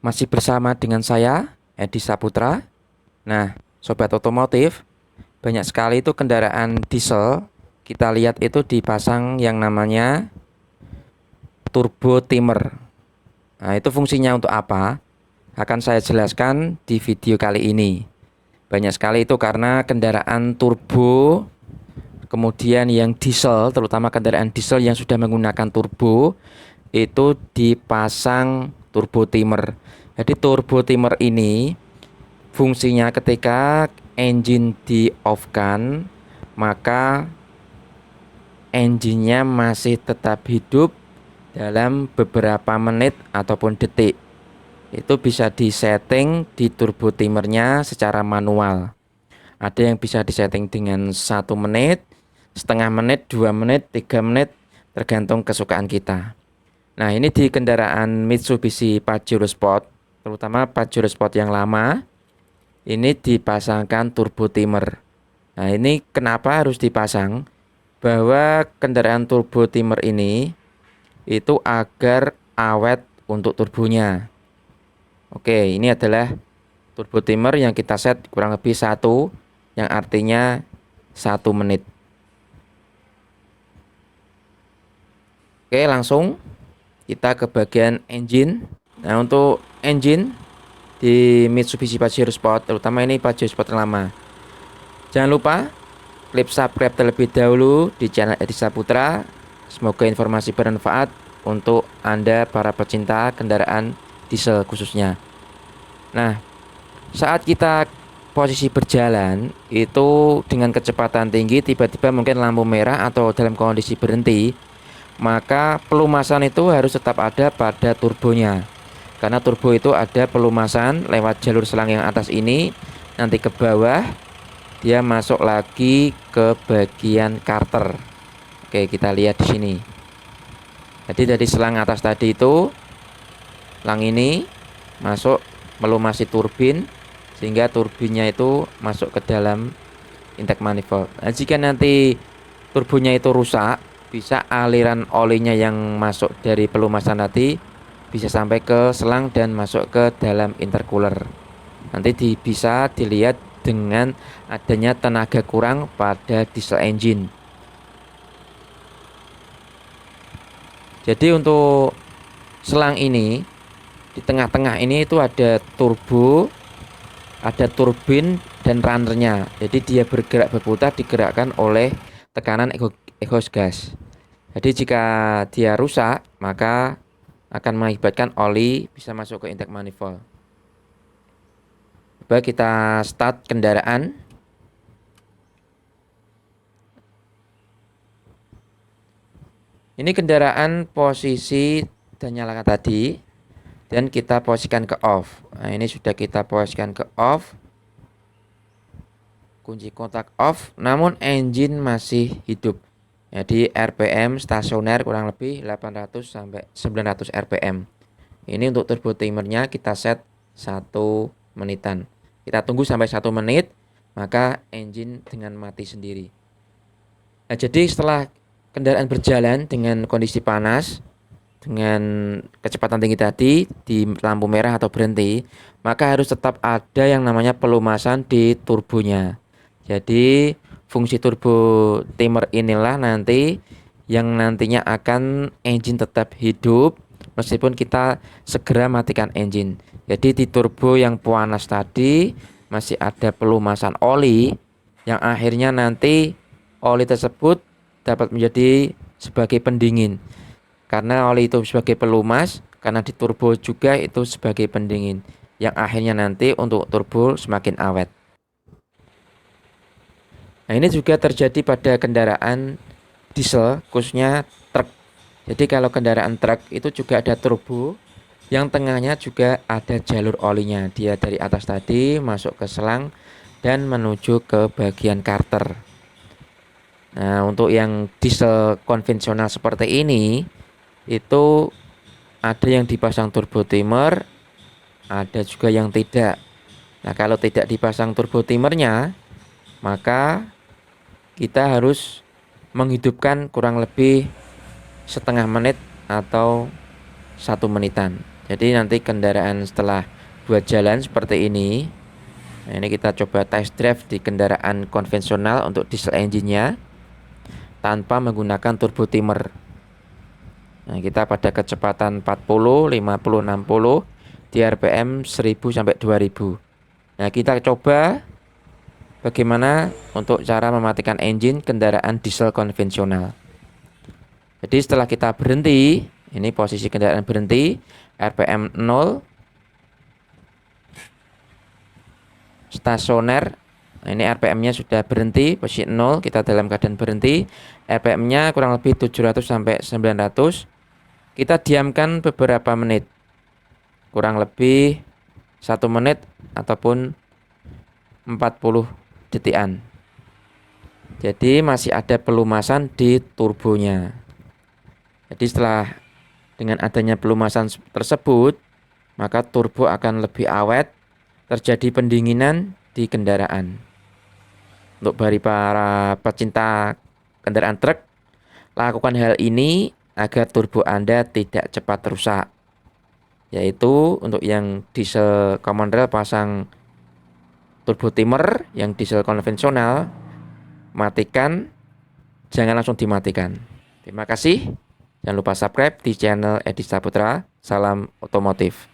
Masih bersama dengan saya, Edi Saputra. Nah, sobat otomotif, banyak sekali itu kendaraan diesel. Kita lihat itu dipasang yang namanya turbo timer. Nah, itu fungsinya untuk apa? Akan saya jelaskan di video kali ini. Banyak sekali itu karena kendaraan turbo, kemudian yang diesel, terutama kendaraan diesel yang sudah menggunakan turbo, itu dipasang turbo timer. Jadi turbo timer ini fungsinya ketika engine di off kan, maka engine-nya masih tetap hidup dalam beberapa menit ataupun detik. Itu bisa disetting di turbo timernya secara manual. Ada yang bisa disetting dengan 1 menit, setengah menit, 2 menit, 3 menit, tergantung kesukaan kita. Nah, ini di kendaraan Mitsubishi Pajero Sport, terutama Pajero Sport yang lama, ini dipasangkan turbo timer. Nah, ini kenapa harus dipasang? Bahwa kendaraan turbo timer ini itu agar awet untuk turbonya. Oke, ini adalah turbo timer yang kita set kurang lebih 1, yang artinya 1 menit. Oke, langsung kita ke bagian engine. Nah, untuk engine di Mitsubishi Pajero Sport, terutama ini Pajero Sport yang lama, jangan lupa klik subscribe terlebih dahulu di channel Edi Saputra. Semoga informasi bermanfaat untuk Anda para pecinta kendaraan diesel khususnya. Nah, saat kita posisi berjalan itu dengan kecepatan tinggi, tiba-tiba mungkin lampu merah atau dalam kondisi berhenti, maka pelumasan itu harus tetap ada pada turbonya. Karena turbo itu ada pelumasan lewat jalur selang yang atas ini, nanti ke bawah dia masuk lagi ke bagian karter. Oke, kita lihat di sini. Jadi dari selang atas tadi itu, selang ini masuk melumasi turbin sehingga turbinnya itu masuk ke dalam intake manifold. Nah, jika nanti turbonya itu rusak, bisa aliran olinya yang masuk dari pelumasan tadi bisa sampai ke selang dan masuk ke dalam intercooler. Nanti bisa dilihat dengan adanya tenaga kurang pada diesel engine. Jadi untuk selang ini, di tengah-tengah ini itu ada turbo, ada turbin dan runnernya. Jadi dia bergerak berputar digerakkan oleh tekanan exhaust gas. Jadi jika dia rusak, maka akan mengakibatkan oli bisa masuk ke intake manifold. Coba kita start kendaraan. Ini kendaraan posisi dan nyalakan tadi, dan kita posisikan ke off. Nah, ini sudah kita posisikan ke off. Kunci kontak off, namun engine masih hidup. Jadi RPM stasioner kurang lebih 800 sampai 900 RPM. Ini untuk turbo timernya kita set 1 menitan. Kita tunggu sampai 1 menit, maka engine dengan mati sendiri. Nah, jadi setelah kendaraan berjalan dengan kondisi panas, dengan kecepatan tinggi tadi, di lampu merah atau berhenti, maka harus tetap ada yang namanya pelumasan di turbonya. Jadi fungsi turbo timer inilah nanti yang nantinya akan engine tetap hidup meskipun kita segera matikan engine. Jadi di turbo yang panas tadi masih ada pelumasan oli yang akhirnya nanti oli tersebut dapat menjadi sebagai pendingin. Karena oli itu sebagai pelumas, karena di turbo juga itu sebagai pendingin, yang akhirnya nanti untuk turbo semakin awet. Nah, ini juga terjadi pada kendaraan diesel, khususnya truk. Jadi kalau kendaraan truk itu juga ada turbo, yang tengahnya juga ada jalur olinya. Dia dari atas tadi masuk ke selang dan menuju ke bagian karter. Nah, untuk yang diesel konvensional seperti ini, itu ada yang dipasang turbo timer, ada juga yang tidak. Nah, kalau tidak dipasang turbo timernya, maka kita harus menghidupkan kurang lebih setengah menit atau 1 menitan. Jadi nanti kendaraan setelah buat jalan seperti ini. Nah, ini kita coba test drive di kendaraan konvensional untuk diesel engine-nya tanpa menggunakan turbo timer. Nah, kita pada kecepatan 40, 50, 60 di RPM 1000 sampai 2000. Nah, kita coba bagaimana untuk cara mematikan engine kendaraan diesel konvensional. Jadi setelah kita berhenti, ini posisi kendaraan berhenti, RPM 0, stasioner. Nah, ini RPM-nya sudah berhenti, posisi 0, kita dalam keadaan berhenti. RPM-nya kurang lebih 700 sampai 900. Kita diamkan beberapa menit, kurang lebih 1 menit ataupun 40 detikan. Jadi masih ada pelumasan di turbonya. Jadi setelah dengan adanya pelumasan tersebut, maka turbo akan lebih awet, terjadi pendinginan di kendaraan. Untuk bagi para pecinta kendaraan truk, lakukan hal ini agar turbo Anda tidak cepat rusak. Yaitu untuk yang diesel common rail pasang turbo timer, yang diesel konvensional matikan, jangan langsung dimatikan. Terima kasih. Jangan lupa subscribe di channel Edi Saputra. Salam otomotif.